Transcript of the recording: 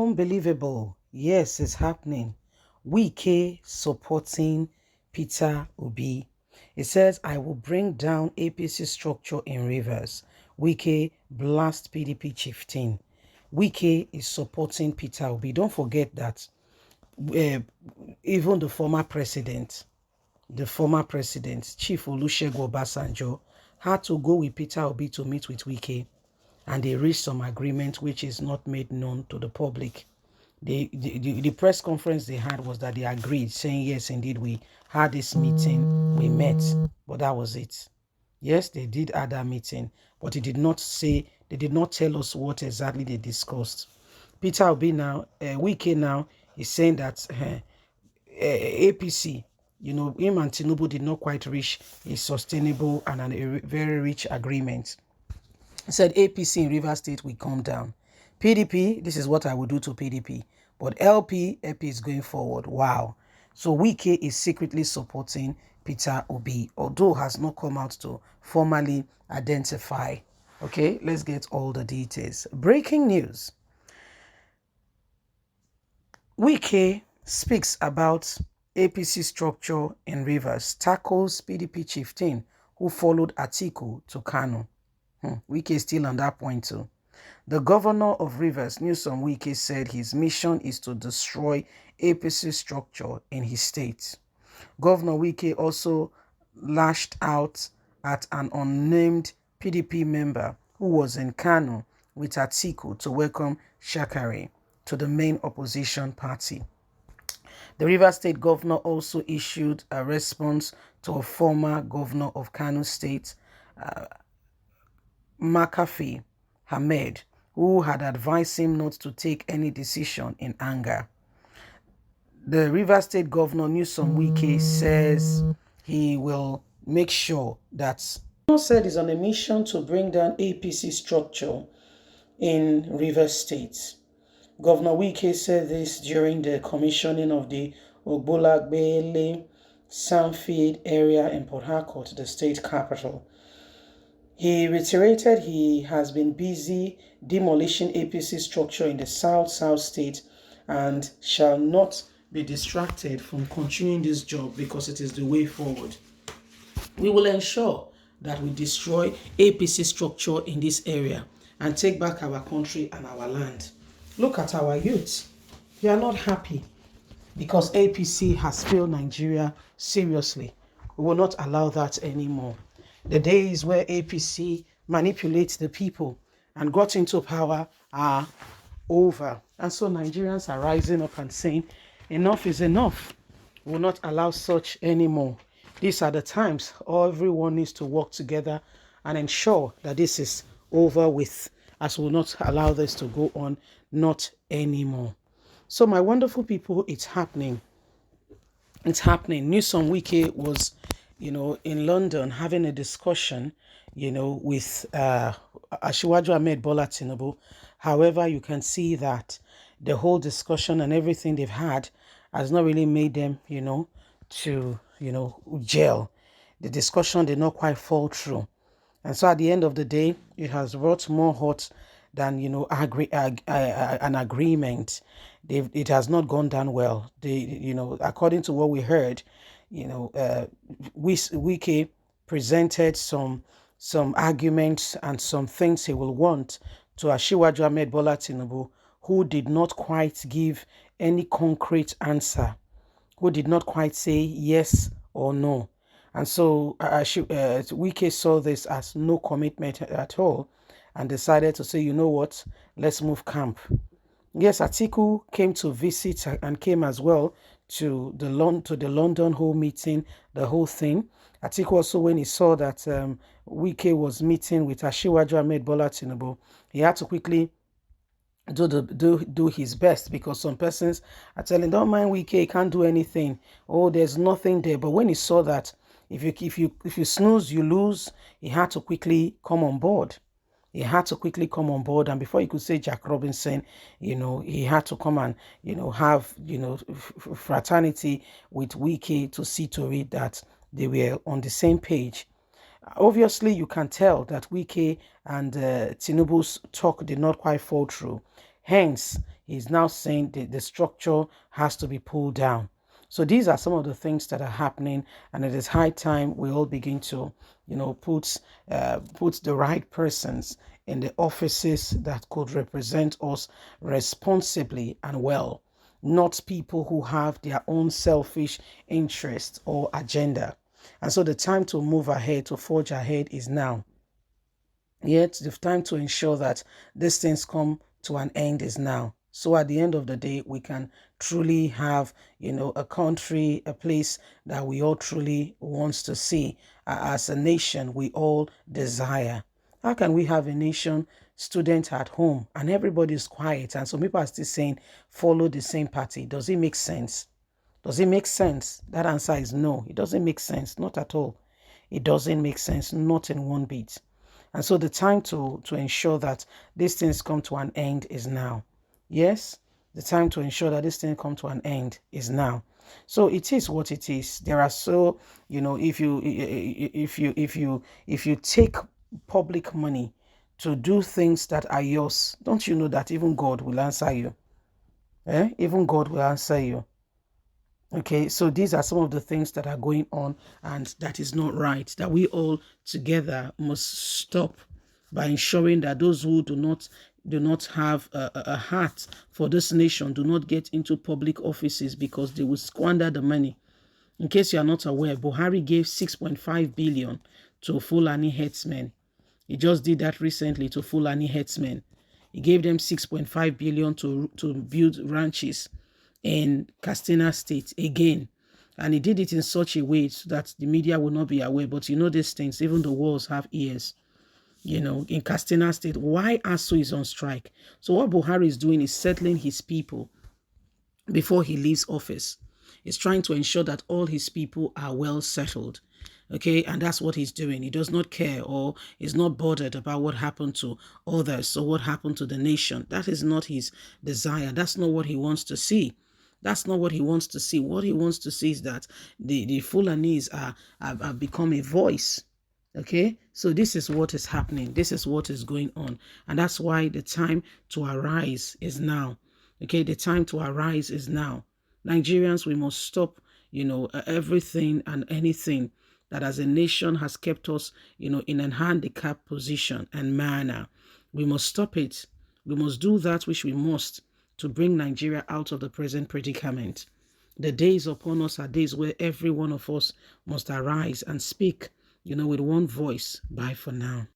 Unbelievable. Yes, it's happening. Wike supporting Peter Obi. It says, I will bring down APC structure in Rivers. Wike blast PDP chieftain. Wike is supporting Peter Obi. Don't forget that even the former president, Chief Olusegun Obasanjo, had to go with Peter Obi to meet with Wike, and they reached some agreement which is not made known to the public. The press conference they had was that they agreed, saying, yes, indeed, we had this meeting, we met, but that was it. Yes, they did have that meeting, but they did not tell us what exactly they discussed. Peter Obi now, Wike now, is saying that APC, him and Tinubu did not quite reach a sustainable and a very rich agreement. He said APC in Rivers State will come down. PDP, this is what I will do to PDP. But LP is going forward. Wow. So Wike is secretly supporting Peter Obi, although has not come out to formally identify. Okay, let's get all the details. Breaking news. Wike speaks about APC structure in Rivers, tackles PDP chieftain who followed Atiku to Kano. Wike is still on that point too. The governor of Rivers, Nyesom Wike, said his mission is to destroy APC structure in his state. Governor Wike also lashed out at an unnamed PDP member who was in Kano with Atiku to welcome Shakari to the main opposition party. The Rivers State governor also issued a response to a former governor of Kano State, McAfee Ahmed, who had advised him not to take any decision in anger. The Rivers State Governor Nyesom Wike says he will make sure that he said is on a mission to bring down APC structure in Rivers State. Governor Wike said this during the commissioning of the Ogbolagbele Sanfield area in Port Harcourt, the state capital. He reiterated he has been busy demolishing APC structure in the South State and shall not be distracted from continuing this job because it is the way forward. We will ensure that we destroy APC structure in this area and take back our country and our land. Look at our youth. They are not happy because APC has failed Nigeria seriously. We will not allow that anymore. The days where APC manipulates the people and got into power are over. And so Nigerians are rising up and saying, enough is enough. We will not allow such anymore. These are the times everyone needs to work together and ensure that this is over with, as we will not allow this to go on, not anymore. So my wonderful people, it's happening. It's happening. Nyesom Wike was, in London having a discussion, with Asiwaju Ahmed Bola Tinubu. However, you can see that the whole discussion and everything they've had has not really made them, to, gel. The discussion did not quite fall through. And so at the end of the day, it has brought more hurt than, an agreement. It has not gone down well. According to what we heard, Wike presented some arguments and some things he will want to Asiwaju Ahmed Bola Tinubu, who did not quite give any concrete answer, who did not quite say yes or no. And so Wike saw this as no commitment at all and decided to say, you know what, let's move camp. Yes, Atiku came to visit and came as well to the London whole meeting, the whole thing. Atiku also, when he saw that Wike was meeting with Asiwaju Ahmed Bola Tinubu, he had to quickly do his best, because some persons are telling, don't mind Wike, he can't do anything. Oh, there's nothing there. But when he saw that if you snooze, you lose, he had to quickly come on board. And before he could say Jack Robinson, he had to come and, have, fraternity with Wike to see to it that they were on the same page. Obviously, you can tell that Wike and Tinubu's talk did not quite fall through. Hence, he's now saying the structure has to be pulled down. So these are some of the things that are happening, and it is high time we all begin to, put the right persons in the offices that could represent us responsibly and well, not people who have their own selfish interest or agenda. And so the time to move ahead, to forge ahead, is now. Yet the time to ensure that these things come to an end is now. So at the end of the day, we can truly have, a country, a place that we all truly wants to see. As a nation, we all desire. How can we have a nation, student at home, and everybody is quiet, and some people are still saying follow the same party? Does it make sense? Does it make sense? That answer is no. It doesn't make sense. Not at all. It doesn't make sense. Not in one bit. And so the time to ensure that these things come to an end is now. Yes, the time to ensure that this thing come to an end is now. So it is what it is. There are so, if you take public money to do things that are yours, don't you know that even God will answer you? Even God will answer you. Okay, so these are some of the things that are going on, and that is not right, that we all together must stop by ensuring that those who do not have a heart for this nation do not get into public offices, because they will squander the money. In case you are not aware, Buhari gave 6.5 billion to Fulani herdsmen. He just did that recently to Fulani herdsmen. He gave them 6.5 billion to build ranches in Katsina State again. And he did it in such a way so that the media will not be aware. But you know these things, even the walls have ears. In Katsina State, why ASU is on strike? So what Buhari is doing is settling his people before he leaves office. He's trying to ensure that all his people are well settled. Okay, and that's what he's doing. He does not care, or is not bothered about what happened to others or what happened to the nation. That is not his desire. That's not what he wants to see. That's not what he wants to see. What he wants to see is that the Fulanese have become a voice. Okay, so this is what is happening. This is what is going on. And that's why the time to arise is now. Okay, the time to arise is now. Nigerians, we must stop, everything and anything that as a nation has kept us, in a handicapped position and manner. We must stop it. We must do that which we must to bring Nigeria out of the present predicament. The days upon us are days where every one of us must arise and speak, with one voice. Bye for now.